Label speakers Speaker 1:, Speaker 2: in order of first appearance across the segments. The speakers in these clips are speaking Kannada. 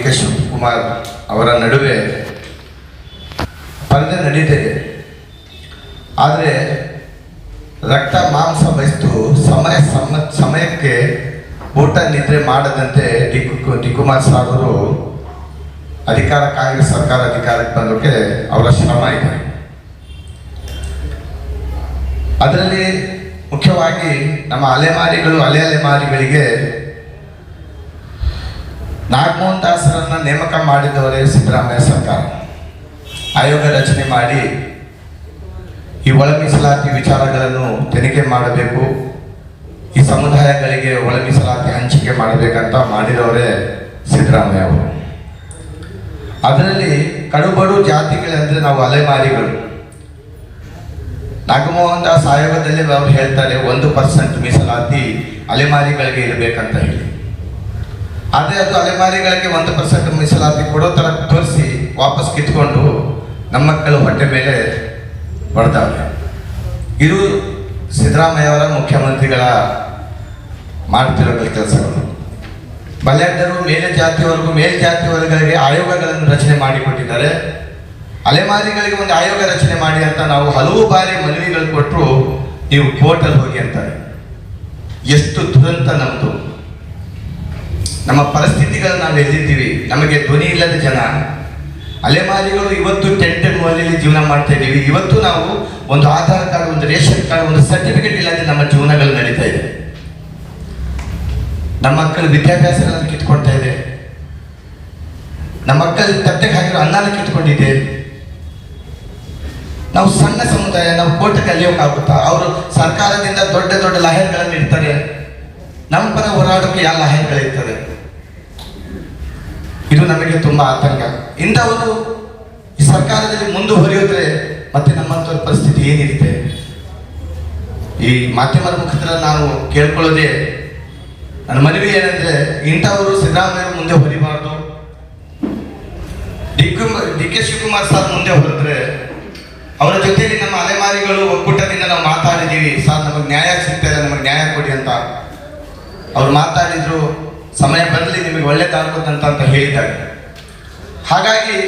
Speaker 1: ಕೆ ಶಿವಕುಮಾರ್ ಅವರ ನಡುವೆ ಸ್ಪರ್ಧೆ ನಡೀತಿದೆ. ಆದರೆ ರಕ್ತ ಮಾಂಸ ಬಯಸ್ತು ಸಮಯಕ್ಕೆ ಊಟ ನಿದ್ರೆ ಮಾಡದಂತೆ ಡಿ ಕುಮಾರಸ್ವಾಮಿ ಅವರು ಕಾಂಗ್ರೆಸ್ ಸರ್ಕಾರ ಅಧಿಕಾರಕ್ಕೆ ಬಂದೋಕೆ ಅವರ ಶ್ರಮ ಇದೆ. ಅದರಲ್ಲಿ ಮುಖ್ಯವಾಗಿ ನಮ್ಮ ಅಲೆಮಾರಿಗಳಿಗೆ ನಾಗಮೋಹನ್ ದಾಸರನ್ನ ನೇಮಕ ಮಾಡಿದವರೇ ಸಿದ್ದರಾಮಯ್ಯ ಸರ್ಕಾರ. ಆಯೋಗ ರಚನೆ ಮಾಡಿ ಈ ಒಳ ಮೀಸಲಾತಿ ವಿಚಾರಗಳನ್ನು ತನಿಖೆ ಮಾಡಬೇಕು, ಈ ಸಮುದಾಯಗಳಿಗೆ ಒಳ ಮೀಸಲಾತಿ ಹಂಚಿಕೆ ಮಾಡಬೇಕಂತ ಮಾಡಿದವರೇ ಸಿದ್ದರಾಮಯ್ಯ ಅವರು. ಅದರಲ್ಲಿ ಕಡುಬಡು ಜಾತಿಗಳಂದ್ರೆ ನಾವು ಅಲೆಮಾರಿಗಳು. ನಾಗಮೋಹನ್ ದಾಸ್ ಆಯೋಗದಲ್ಲಿ ಅವರು ಹೇಳ್ತಾರೆ 1% ಮೀಸಲಾತಿ ಅಲೆಮಾರಿಗಳಿಗೆ ಇರಬೇಕಂತ ಹೇಳಿ. ಆದರೆ ಅದು ಅಲೆಮಾರಿಗಳಿಗೆ 1% ಮೀಸಲಾತಿ ಕೊಡೋ ಥರ ತೋರಿಸಿ ವಾಪಸ್ ಕಿತ್ಕೊಂಡು ನಮ್ಮ ಮಕ್ಕಳು ಹೊಟ್ಟೆ ಮೇಲೆ ಹೊಡೆದವ್ರೆ. ಇದು ಸಿದ್ದರಾಮಯ್ಯ ಅವರ ಮುಖ್ಯಮಂತ್ರಿಗಳ ಮಾಡ್ತಿರೋ ಕೆಲಸಗಳು. ಬಲ್ಯಾಢ್ಯರು ಮೇಲ್ಜಾತಿಯವರ್ಗಗಳಿಗೆ ಆಯೋಗಗಳನ್ನು ರಚನೆ ಮಾಡಿಕೊಟ್ಟಿದ್ದಾರೆ. ಅಲೆಮಾರಿಗಳಿಗೆ ಒಂದು ಆಯೋಗ ರಚನೆ ಮಾಡಿ ಅಂತ ನಾವು ಹಲವು ಬಾರಿ ಮನವಿಗಳು ಕೊಟ್ಟರು ನೀವು ಕೋರ್ಟಲ್ಲಿ ಹೋಗಿ ಅಂತಾರೆ. ಎಷ್ಟು ದುರಂತ ನಮ್ಮದು, ನಮ್ಮ ಪರಿಸ್ಥಿತಿಗಳು ನಾವು ಎಲ್ಲಿದ್ದೀವಿ. ನಮಗೆ ಧ್ವನಿ ಇಲ್ಲದ ಜನ ಅಲೆಮಾರಿಗಳು ಇವತ್ತು ಟೆಂಟೆಡ್ ಮನೆಯಲ್ಲಿ ಜೀವನ ಮಾಡ್ತಾ ಇದ್ದೀವಿ. ಇವತ್ತು ನಾವು ಒಂದು ಆಧಾರ್ ಕಾರ್ಡ್, ಒಂದು ರೇಷನ್ ಕಾರ್ಡ್, ಒಂದು ಸರ್ಟಿಫಿಕೇಟ್ ಇಲ್ಲದೆ ನಮ್ಮ ಜೀವನಗಳು ನಡೀತಾ ಇದೆ. ನಮ್ಮ ಮಕ್ಕಳು ವಿದ್ಯಾಭ್ಯಾಸಗಳನ್ನು ಕಿತ್ಕೊಳ್ತಾ ಇದೆ. ನಮ್ಮ ಮಕ್ಕಳು ತಟ್ಟೆಗೆ ಹಾಕಿರೋ ಅನ್ನನ ಕಿತ್ಕೊಂಡಿದೆ. ನಾವು ಸಣ್ಣ ಸಮುದಾಯ, ನಾವು ಕೋರ್ಟ್ಗೆ ಕಲಿಯೋಕ್ಕಾಗುತ್ತಾ? ಅವರು ಸರ್ಕಾರದಿಂದ ದೊಡ್ಡ ದೊಡ್ಡ ಲಾಯರ್ಗಳನ್ನು ಇರ್ತಾರೆ, ನಮ್ಮ ಪರ ಹೋರಾಟಕ್ಕೆ ಯಾವ ಲಾಯರ್ಗಳಿರ್ತದೆ? ಇದು ನಮಗೆ ತುಂಬಾ ಆತಂಕ. ಇಂಥವರು ಈ ಸರ್ಕಾರದಲ್ಲಿ ಮುಂದುವರಿಯೋದ್ರೆ ಮತ್ತೆ ನಮ್ಮಂಥವ್ರ ಪರಿಸ್ಥಿತಿ ಏನಿರುತ್ತೆ? ಈ ಮಾಧ್ಯಮದ ಮುಖಾಂತರ ನಾವು ಕೇಳ್ಕೊಳ್ಳೋದೇ ನನ್ನ ಮನವಿ ಏನಂದ್ರೆ, ಇಂಥವರು ಸಿದ್ದರಾಮಯ್ಯ ಮುಂದೆ ಹೊರಿಬಾರ್ದು. ಡಿ ಕೆ ಶಿವಕುಮಾರ್ ಸರ್ ಮುಂದೆ ಹೊರದ್ರೆ ಅವರ ಜೊತೆಯಲ್ಲಿ ನಮ್ಮ ಅಲೆಮಾರಿಗಳು ಒಕ್ಕೂಟದಿಂದ ನಾವು ಮಾತಾಡಿದ್ದೀವಿ. ಸರ್ ನಮಗೆ ನ್ಯಾಯ ಸಿಗ್ತಾ ಇದೆ, ನಮಗೆ ನ್ಯಾಯ ಕೊಡಿ ಅಂತ ಅವ್ರು ಮಾತಾಡಿದ್ರು. ಸಮಯ ಬರಲಿ, ನಿಮಗೆ ಒಳ್ಳೇದಾಗುತ್ತಂತ ಅಂತ ಹೇಳಿದ್ದಾರೆ. ಹಾಗಾಗಿ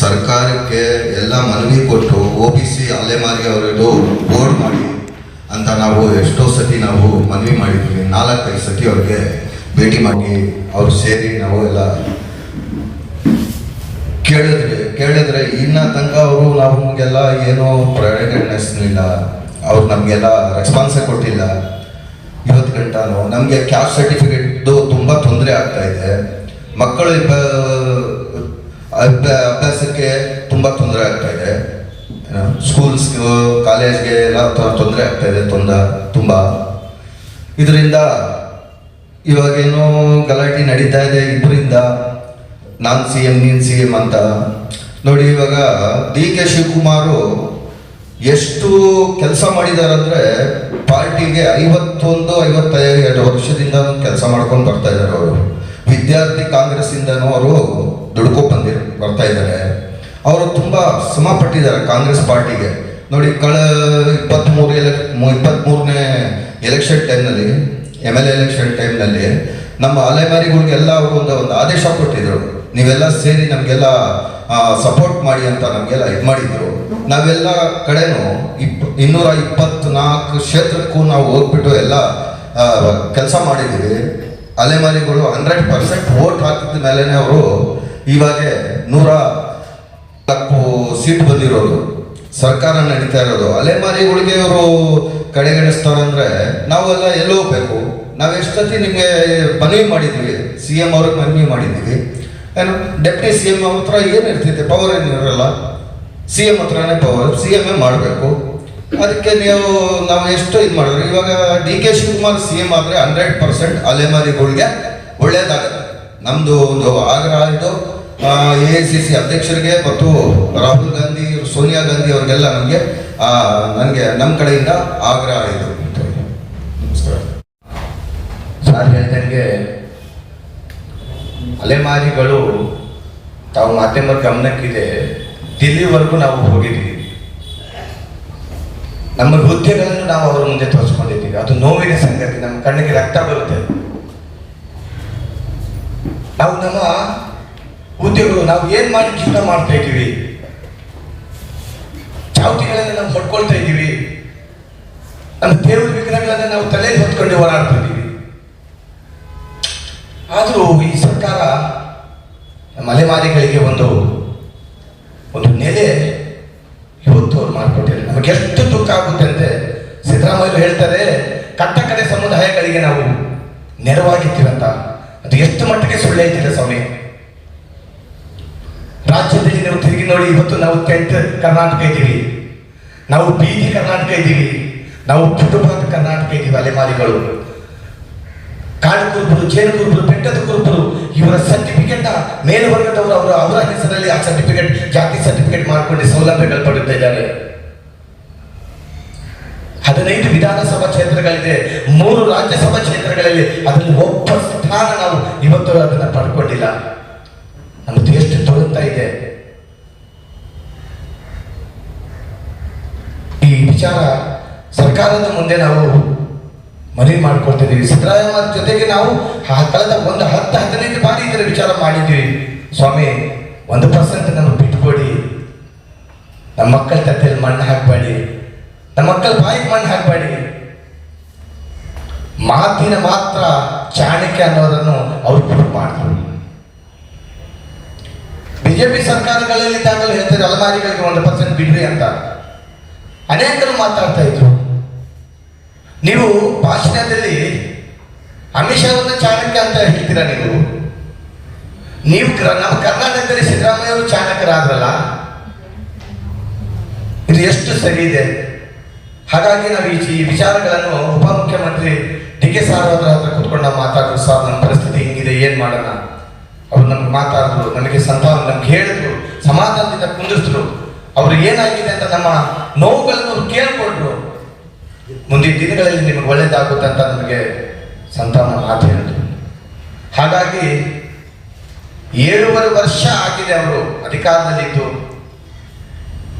Speaker 2: ಸರ್ಕಾರಕ್ಕೆ ಎಲ್ಲ ಮನವಿ ಕೊಟ್ಟು OBC ಅಲೆಮಾರಿ ಅವರದು ಬೋರ್ಡ್ ಮಾಡಿ ಅಂತ ನಾವು ಎಷ್ಟೋ ಸತಿ ನಾವು ಮನವಿ ಮಾಡಿದ್ವಿ. 4-5 ಸತಿ ಅವ್ರಿಗೆ ಭೇಟಿ ಮಾಡಿ ಅವ್ರು ಸೇರಿ ನಾವು ಎಲ್ಲ ಕೇಳಿದ್ರೆ ಇನ್ನ ತನಕ ಅವರು ನಮಗೆಲ್ಲ ಏನೋ ಪ್ರಯೋಜನಿಸಲಿಲ್ಲ. ಅವ್ರು ನಮಗೆಲ್ಲ ರೆಸ್ಪಾನ್ಸೇ ಕೊಟ್ಟಿಲ್ಲ. ಇವತ್ತು ಗಂಟನೂ ನಮಗೆ ಕ್ಯಾಸ್ಟ್ ಸರ್ಟಿಫಿಕೇಟ್ದು ತುಂಬ ತೊಂದರೆ ಆಗ್ತಾ ಇದೆ. ಮಕ್ಕಳು ಅಭ್ಯಾಸಕ್ಕೆ ತುಂಬ ತೊಂದರೆ ಆಗ್ತಾ ಇದೆ. ಸ್ಕೂಲ್ಸ್ ಕಾಲೇಜ್ಗೆ ಎಲ್ಲ ತೊಂದರೆ ಆಗ್ತಾ ಇದೆ ತುಂಬ. ಇದರಿಂದ ಇವಾಗೇನೋ ಗಲಾಟೆ ನಡೀತಾ ಇದೆ ಇಬ್ಬರಿಂದ, ನಾನು CM ನೀನು CM ಅಂತ. ನೋಡಿ, ಇವಾಗ ಡಿ ಕೆ ಶಿವಕುಮಾರು ಎಷ್ಟು ಕೆಲಸ ಮಾಡಿದಾರಂದ್ರೆ ಪಾರ್ಟಿಗೆ 51-52 ವರ್ಷದಿಂದ ಕೆಲಸ ಮಾಡ್ಕೊಂಡು ಬರ್ತಾ ಇದ್ದಾರೆ. ಅವರು ವಿದ್ಯಾರ್ಥಿ ಕಾಂಗ್ರೆಸ್ ಇಂದನೂ ಅವರು ದುಡ್ಕೊಂಡು ಬರ್ತಾ ಇದ್ದಾರೆ. ಅವರು ತುಂಬಾ ಶ್ರಮ ಪಟ್ಟಿದ್ದಾರೆ ಕಾಂಗ್ರೆಸ್ ಪಾರ್ಟಿಗೆ. ನೋಡಿ, 23ನೇ ಎಲೆಕ್ಷನ್ ಟೈಮ್ನಲ್ಲಿ, MLA ಎಲೆಕ್ಷನ್ ಟೈಮ್ನಲ್ಲಿ ನಮ್ಮ ಅಲೆಮಾರಿಗಳಿಗೆಲ್ಲ ಅವರು ಒಂದು ಆದೇಶ ಕೊಟ್ಟಿದ್ರು, ನೀವೆಲ್ಲ ಸೇರಿ ನಮಗೆಲ್ಲ ಸಪೋರ್ಟ್ ಮಾಡಿ ಅಂತ ನಮಗೆಲ್ಲ ಇದು ಮಾಡಿದ್ರು. ನಾವೆಲ್ಲ ಕಡೆನೂ 224 ಕ್ಷೇತ್ರಕ್ಕೂ ನಾವು ಹೋಗ್ಬಿಟ್ಟು ಎಲ್ಲ ಕೆಲಸ ಮಾಡಿದ್ದೀವಿ. ಅಲೆಮಾರಿಗಳು 100% ವೋಟ್ ಹಾಕಿದ ಮೇಲೇ ಅವರು ಇವಾಗ 104 ಸೀಟ್ ಬಂದಿರೋದು, ಸರ್ಕಾರ ನಡೀತಾ ಇರೋದು. ಅಲೆಮಾರಿಗಳಿಗೆ ಇವರು ಕಡೆಗಣಿಸ್ತಾರಂದ್ರೆ ನಾವೆಲ್ಲ ಎಲ್ಲಿ ಹೋಗ್ಬೇಕು? ನಾವು ಎಷ್ಟೊತ್ತಿ ನಿಮಗೆ ಮನವಿ ಮಾಡಿದ್ದೀವಿ, CM ಅವ್ರಿಗೆ ಮನವಿ ಮಾಡಿದ್ದೀವಿ. ಏನು ಡೆಪ್ಟಿ CM ಅವ್ರ ಹತ್ರ ಏನಿರ್ತೈತೆ? ಪವರ್ ಏನಿರಲ್ಲ. CM ಹತ್ರನೇ ಪವರ್, CM ಮಾಡಬೇಕು. ಅದಕ್ಕೆ ನಾವು ಎಷ್ಟು ಇದು ಮಾಡಿದ್ರಿ. ಇವಾಗ ಡಿ ಕೆ ಶಿವಕುಮಾರ್ CM ಆದರೆ 100% ಅಲೆಮಾರಿಗಳಿಗೆ ಒಳ್ಳೇದಾಗುತ್ತೆ. ನಮ್ಮದು ಒಂದು ಆಗ್ರಹ ಇದು AICC ಅಧ್ಯಕ್ಷರಿಗೆ ಮತ್ತು ರಾಹುಲ್ ಗಾಂಧಿ, ಸೋನಿಯಾ ಗಾಂಧಿ ಅವ್ರಿಗೆಲ್ಲ ನನಗೆ ನಮ್ಮ ಕಡೆಯಿಂದ ಆಗ್ರಹ ಇದು. ನಮಸ್ಕಾರ.
Speaker 1: ಸರ್ ಹೇಳ್ದಂಗೆ ಅಲೆಮಾರಿಗಳು ತಾವು ಮಾಧ್ಯಮದ ಗಮನಕ್ಕಿದೆ, ದಿಲ್ಲಿವರೆಗೂ ನಾವು ಹೋಗಿದ್ದೀವಿ. ನಮ್ಮ ಹುದ್ದೆಗಳನ್ನು ನಾವು ಅವರ ಮುಂದೆ ತೋರಿಸ್ಕೊಂಡಿದ್ದೀವಿ. ಅದು ನೋವಿನ ಸಂಗತಿ, ನಮ್ಮ ಕಣ್ಣಿಗೆ ರಕ್ತ ಬರುತ್ತೆ. ನಾವು ನಮ್ಮ ಉದ್ಯೋಗಗಳು ನಾವು ಏನ್ ಮಾಡಿ ಜೀವನ ಮಾಡ್ತಾ ಇದ್ದೀವಿ, ಚಾವಟಿಗಳನ್ನ ನಾವು ಹೊಡ್ಕೊಳ್ತಾ ಇದ್ದೀವಿ, ನಮ್ಮ ದೇವರ ವಿಗ್ರಹಗಳನ್ನ ನಾವು ತಲೆಯಲ್ಲಿ ಹೊತ್ಕೊಂಡು ಓಡಾಡ್ತಾ ಇದ್ದೀವಿ. ಆದರೂ ಈ ಸರ್ಕಾರ ನಮ್ಮ ಅಲೆಮಾರಿಗಳಿಗೆ ಒಂದು ನೆಲೆ ಇವತ್ತು ಅವ್ರು ಮಾಡಿಕೊಟ್ಟಿದ್ದಾರೆ. ನಮಗೆ ಎಷ್ಟು ದುಃಖ ಆಗುತ್ತೆ ಅಂದ್ರೆ ಸಿದ್ದರಾಮಯ್ಯ ಹೇಳ್ತಾರೆ ಕಟ್ಟ ಕಡೆ ಸಮುದಾಯಗಳಿಗೆ ನಾವು ನೆರವಾಗಿರ್ತೀವಂತ. ಅದು ಎಷ್ಟು ಮಟ್ಟಿಗೆ ಸುಳ್ಳು ಹೇಳ್ತಿದೆ ಸ್ವಾಮಿ. ರಾಜ್ಯದಲ್ಲಿ ನಾವು ತಿರುಗಿ ನೋಡಿ, ಇವತ್ತು ನಾವು ಟೆಂಟ್ ಕರ್ನಾಟಕ ಇದ್ದೀವಿ, ನಾವು ಬೀದಿ ಕರ್ನಾಟಕ ಇದ್ದೀವಿ, ನಾವು ಕುಟುಂಬದ ಕರ್ನಾಟಕ ಇದ್ದೀವಿ. ಅಲೆಮಾರಿಗಳು, ಕಾಡು ಕುರುಬರು, ಜೇನು ಕುರುಬರು, ಬೆಟ್ಟದ ಕುರುಬರು, ಇವರ ಸರ್ಟಿಫಿಕೇಟ್ ಮೇಲ್ವರ್ಗದವರು ಅವರ ಹೆಸರಲ್ಲಿ ಆ ಸರ್ಟಿಫಿಕೇಟ್, ಜಾತಿ ಸರ್ಟಿಫಿಕೇಟ್ ಮಾಡಿಕೊಂಡು ಸೌಲಭ್ಯಗಳು ಪಡೆಯುತ್ತಾ ಇದ್ದಾರೆ. 15 ವಿಧಾನಸಭಾ ಕ್ಷೇತ್ರಗಳಿದೆ, 3 ರಾಜ್ಯಸಭಾ ಕ್ಷೇತ್ರಗಳಲ್ಲಿ ಅದರಲ್ಲಿ ಒಬ್ಬ ಸ್ಥಾನ ನಾವು ಇವತ್ತು ಅದನ್ನ ಪಡ್ಕೊಂಡಿಲ್ಲ. ನಮ್ಮದು ಎಷ್ಟು ದುರಂತ ಇದೆ. ಈ ವಿಚಾರ ಸರ್ಕಾರದ ಮುಂದೆ ನಾವು ಮನವಿ ಮಾಡ್ಕೊಳ್ತಿದ್ದೀವಿ. ಸಿದ್ದರಾಮಯ್ಯ ಜೊತೆಗೆ ನಾವು ಕಳೆದ ಒಂದು 10-15 ಬಾರಿ ಇದರ ವಿಚಾರ ಮಾಡಿದ್ದೀವಿ. ಸ್ವಾಮಿ, 1% ನಮಗೆ ಬಿಟ್ಕೊಡಿ, ನಮ್ಮ ಮಕ್ಕಳ ತಟ್ಟೆಯಲ್ಲಿ ಮಣ್ಣು ಹಾಕಬೇಡಿ, ನಮ್ಮ ಮಕ್ಕಳ ಬಾಯಿಗೆ ಮಣ್ಣು ಹಾಕಬೇಡಿ. ಮಾತಿನ ಮಾತ್ರ ಚಾಣಕ್ಯ ಅನ್ನೋದನ್ನು ಅವರು ಪ್ರೂವ್ ಮಾಡಿದ್ರು. ಬಿಜೆಪಿ ಸರ್ಕಾರಗಳಲ್ಲಿ ಇದ್ದಾಗಲೂ ಹೇಳ್ತಾರೆ ಅಲೆಮಾರಿಗಳಿಗೆ 1% ಬಿಡ್ರಿ ಅಂತ ಅನೇಕರು ಮಾತಾಡ್ತಾ ಇದ್ರು. ನೀವು ಭಾಷಣದಲ್ಲಿ ಅಮಿತ್ ಶಾ ಅವರನ್ನ ಚಾಣಕ್ಯ ಅಂತ ಹೇಳ್ತೀರಾ. ನೀವು ನಮ್ಮ ಕರ್ನಾಟಕದಲ್ಲಿ ಸಿದ್ದರಾಮಯ್ಯ ಅವರು ಚಾಣಕ್ಯರಾದ್ರಲ್ಲ, ಇದು ಎಷ್ಟು ಸರಿ ಇದೆ. ಹಾಗಾಗಿ ನಾವು ಈ ವಿಚಾರಗಳನ್ನು ಉಪಮುಖ್ಯಮಂತ್ರಿ ಡಿ.ಕೆ. ಸಾರ್ ಅವರ ಹತ್ರ ಕೂತ್ಕೊಂಡು ನಾವು ಮಾತಾಡಿದ್ರು. ಸರ್, ನಮ್ಮ ಪರಿಸ್ಥಿತಿ ಹಿಂಗಿದೆ, ಏನ್ ಮಾಡೋಣ? ಅವ್ರು ನಮ್ಗೆ ಮಾತಾಡಿದ್ರು, ನಮಗೆ ನಮ್ಗೆ ಹೇಳಿದ್ರು, ಸಮಾಧಾನದಿಂದ ಕುಂದಿಸಿದ್ರು. ಅವ್ರು ಏನಾಗಿದೆ ಅಂತ ನಮ್ಮ ನೋವುಗಳನ್ನು ಅವ್ರು ಕೇಳ್ಕೊಂಡ್ರು. ಮುಂದಿನ ದಿನಗಳಲ್ಲಿ ನಿಮಗೆ ಒಳ್ಳೇದಾಗುತ್ತೆ ಅಂತ ನಮಗೆ ಸಂತಾನ ಮಾತು ಹೇಳಿದ್ರು. ಹಾಗಾಗಿ 7.5 ವರ್ಷ ಆಗಿದೆ ಅವರು ಅಧಿಕಾರದಲ್ಲಿದ್ದು.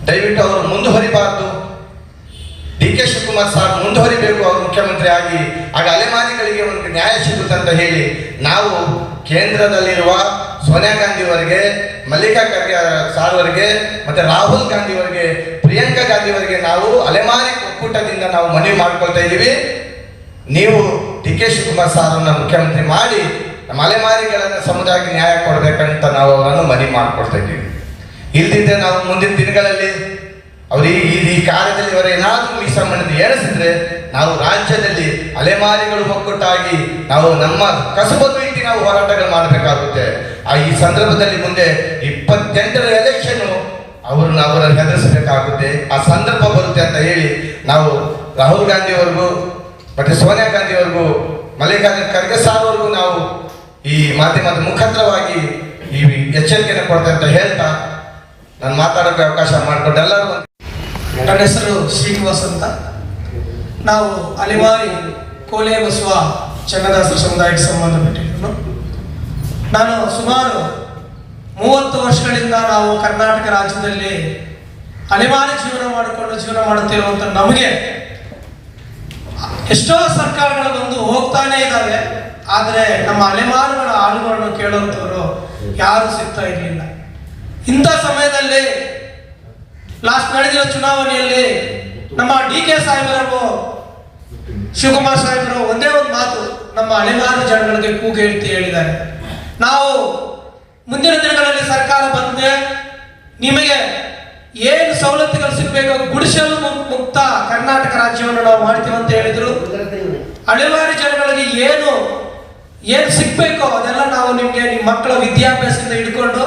Speaker 1: ದಯವಿಟ್ಟು ಅವರು ಮುಂದುವರಿಬಾರ್ದು. ಡಿ.ಕೆ. ಶಿವಕುಮಾರ್ ಸಾರ್ ಮುಂದುವರಿಬೇಕು ಅವರು ಮುಖ್ಯಮಂತ್ರಿ ಆಗಿ. ಆಗ ಅಲೆಮಾರಿಗಳಿಗೆ ಒಂದು ನ್ಯಾಯ ಸಿಗುತ್ತೆ ಅಂತ ಹೇಳಿ ನಾವು ಕೇಂದ್ರದಲ್ಲಿರುವ ಸೋನಿಯಾ ಗಾಂಧಿ ಅವರಿಗೆ, ಮಲ್ಲಿಕಾ ಖರ್ಗೆ ಸಾರ್ ಅವರಿಗೆ, ಮತ್ತೆ ರಾಹುಲ್ ಗಾಂಧಿ ಅವರಿಗೆ, ಪ್ರಿಯಾಂಕಾ ಗಾಂಧಿ ಅವರಿಗೆ ನಾವು ಅಲೆಮಾರಿ ಒಕ್ಕೂಟದಿಂದ ನಾವು ಮನವಿ ಮಾಡ್ಕೊಳ್ತಾ ಇದ್ದೀವಿ. ನೀವು ಡಿ.ಕೆ. ಶಿವಕುಮಾರ್ ಸಾರನ್ನ ಮುಖ್ಯಮಂತ್ರಿ ಮಾಡಿ ನಮ್ಮ ಅಲೆಮಾರಿಗಳನ್ನ ಸಮುದಾಯಕ್ಕೆ ನ್ಯಾಯ ಕೊಡ್ಬೇಕಂತ ನಾವು ಅವರನ್ನು ಮನವಿ ಮಾಡ್ಕೊಳ್ತಾ ಇದ್ದೀವಿ. ಇಲ್ದಿದ್ದರೆ ನಾವು ಮುಂದಿನ ದಿನಗಳಲ್ಲಿ ಅವರು ಈ ಕಾರ್ಯದಲ್ಲಿ ಇವರ ಏನಾದರೂ ಮೀಸಮಣ್ಣದ ಏರಿಸಿದ್ರೆ ನಾವು ರಾಜ್ಯದಲ್ಲಿ ಅಲೆಮಾರಿಗಳು ಒಕ್ಕೂಟಾಗಿ ನಾವು ನಮ್ಮ ಕಸಬನ್ನು ಇಟ್ಟು ನಾವು ಹೋರಾಟಗಳು ಮಾಡಬೇಕಾಗುತ್ತೆ. ಈ ಸಂದರ್ಭದಲ್ಲಿ ಮುಂದೆ 28ರ ಎಲೆಕ್ಷನ್ ಅವರನ್ನು ಹೆದರಿಸಬೇಕಾಗುತ್ತೆ. ಆ ಸಂದರ್ಭ ಬರುತ್ತೆ ಅಂತ ಹೇಳಿ ನಾವು ರಾಹುಲ್ ಗಾಂಧಿ ಅವ್ರಿಗೂ ಮತ್ತೆ ಸೋನಿಯಾ ಗಾಂಧಿ ಅವ್ರಿಗೂ, ಮಲ್ಲಿಕಾರ್ಜುನ ಖರ್ಗೆ ಸಾರ್ ಅವ್ರಿಗೂ ನಾವು ಈ ಮಾಧ್ಯಮದ ಮುಖಾಂತರವಾಗಿ ಈ ಎಚ್ಚರಿಕೆಯನ್ನು ಕೊಡ್ತೇವೆ ಅಂತ ಹೇಳ್ತಾ ನಾನು ಮಾತಾಡೋಕ್ಕೆ ಅವಕಾಶ ಮಾಡಿಕೊಂಡು ಎಲ್ಲರೂ.
Speaker 3: ನನ್ನ ಹೆಸರು ಶ್ರೀನಿವಾಸ್ ಅಂತ. ನಾವು ಅಲೆಮಾರಿ ಕೋಲೆ ಬಸವ ಚನ್ನದಾಸರ ಸಮುದಾಯಕ್ಕೆ ಸಂಬಂಧಪಟ್ಟಿದ್ದನು. ನಾನು ಸುಮಾರು 30 ವರ್ಷಗಳಿಂದ ನಾವು ಕರ್ನಾಟಕ ರಾಜ್ಯದಲ್ಲಿ ಅಲೆಮಾರಿ ಜೀವನ ಮಾಡುತ್ತಿರುವಂಥ ನಮಗೆ ಎಷ್ಟೋ ಸರ್ಕಾರಗಳು ಬಂದು ಹೋಗ್ತಾನೆ ಇದ್ದಾವೆ. ಆದರೆ ನಮ್ಮ ಅಲೆಮಾರುಗಳ ಹಾಡುಗಳನ್ನು ಕೇಳುವಂಥವರು ಯಾರು ಸಿಗ್ತಾ ಇರಲಿಲ್ಲ. ಇಂಥ ಸಮಯದಲ್ಲಿ ಲಾಸ್ಟ್ ನಡೆದಿರೋ ಚುನಾವಣೆಯಲ್ಲಿ ನಮ್ಮ ಡಿ.ಕೆ. ಸಾಹೇಬರು, ಶಿವಕುಮಾರ್ ಸಾಹೇಬರು ಒಂದೇ ಒಂದು ಮಾತು ನಮ್ಮ ಅಲೆಮಾರು ಜನಗಳಿಗೆ ಕೂಗು ಹೇಳಿದ್ದಾರೆ. ನಾವು ಮುಂದಿನ ದಿನಗಳಲ್ಲಿ ಸರ್ಕಾರ ಬಂದ್ರೆ ನಿಮಗೆ ಏನು ಸವಲತ್ತುಗಳು ಸಿಗಬೇಕು, ಗುಡಿಸಲು ಮುಕ್ತ ಕರ್ನಾಟಕ ರಾಜ್ಯವನ್ನು ನಾವು ಮಾಡ್ತೀವಿ ಅಂತ ಹೇಳಿದ್ರು. ಅಲೆಮಾರಿ ಜನಗಳಿಗೆ ಏನು ಸಿಗ್ಬೇಕೋ ಅದೆಲ್ಲ ನಾವು ನಿಮಗೆ ನಿಮ್ಮ ಮಕ್ಕಳ ವಿದ್ಯಾಭ್ಯಾಸದಿಂದ ಹಿಡ್ಕೊಂಡು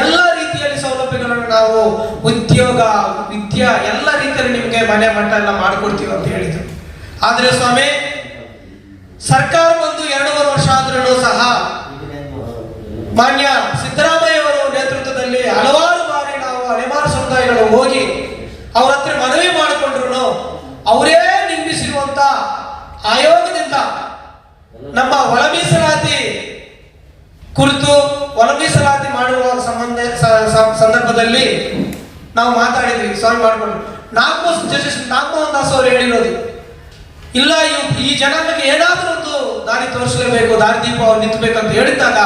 Speaker 3: ಎಲ್ಲ ರೀತಿಯಲ್ಲಿ ಸೌಲಭ್ಯಗಳನ್ನು ನಾವು ಉದ್ಯೋಗ, ವಿದ್ಯಾ ಎಲ್ಲ ರೀತಿಯಲ್ಲಿ ನಿಮಗೆ ಮನೆ ಮಟ್ಟ ಎಲ್ಲ ಮಾಡಿಕೊಡ್ತೀವಿ ಅಂತ ಹೇಳಿದ್ರು. ಆದರೆ ಸ್ವಾಮಿ, ಸರ್ಕಾರ ಬಂದು 2.5 ವರ್ಷ ಆದ್ರೂ ಸಹ ಮಾನ್ಯ ಸಿದ್ದರಾಮಯ್ಯ ಅವರ ನೇತೃತ್ವದಲ್ಲಿ ಹಲವಾರು ಬಾರಿ ನಾವು ಅಲೆಮಾರು ಸಮುದಾಯಗಳು ಹೋಗಿ ಅವ್ರ ಹತ್ರ ಮನವಿ ಮಾಡಿಕೊಂಡ್ರು ಅವರೇ ನಿರ್ಮಿಸಿರುವಂತ ಆಯೋಗದಿಂದ ನಮ್ಮ ಒಳ ಮೀಸಲಾತಿ ಕುರಿತು, ಒಳ ಮೀಸಲಾತಿ ಮಾಡುವ ಸಂದರ್ಭದಲ್ಲಿ ನಾವು ಮಾತಾಡಿದ್ವಿ. ಸ್ವಾಮಿ ಮಾಡಿಕೊಂಡು ನಾಗಮೋಹನ್ ದಾಸ್ ಅವರು ಹೇಳಿರೋದು, ಇಲ್ಲ ಈ ಜನಾಂಗಕ್ಕೆ ಏನಾದರೂ ಒಂದು ದಾರಿ ತೋರಿಸಲೇಬೇಕು, ದಾರಿ ದೀಪ ಅವ್ರು ನಿಂತಬೇಕಂತ ಹೇಳಿದಾಗ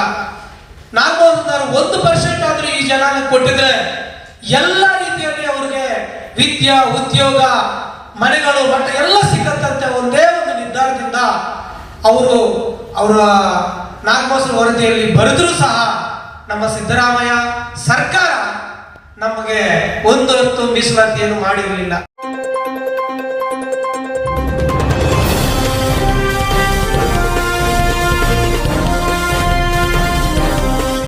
Speaker 3: ನಾಗಮೋಹನ್ 1% ಆದ್ರೂ ಈ ಜನಾಂಗ ಕೊಟ್ಟಿದ್ರೆ ಎಲ್ಲ ರೀತಿಯಲ್ಲಿ ಅವ್ರಿಗೆ ವಿದ್ಯಾ ಉದ್ಯೋಗ ಮನೆಗಳು ಮಟ್ಟ ಎಲ್ಲ ಸಿಕ್ಕಂತೆ ಒಂದೇ ಒಂದು ನಿರ್ಧಾರದಿಂದ ಅವರು ಅವರ ನಾಗಮೋಹನ್ ವರದಿಯಲ್ಲಿ ಬರೆದರೂ ಸಹ ನಮ್ಮ ಸಿದ್ದರಾಮಯ್ಯ ಸರ್ಕಾರ ನಮಗೆ ಒಂದು ಹೊತ್ತು ಮೀಸಲಾತಿಯನ್ನು ಮಾಡಿರಲಿಲ್ಲ.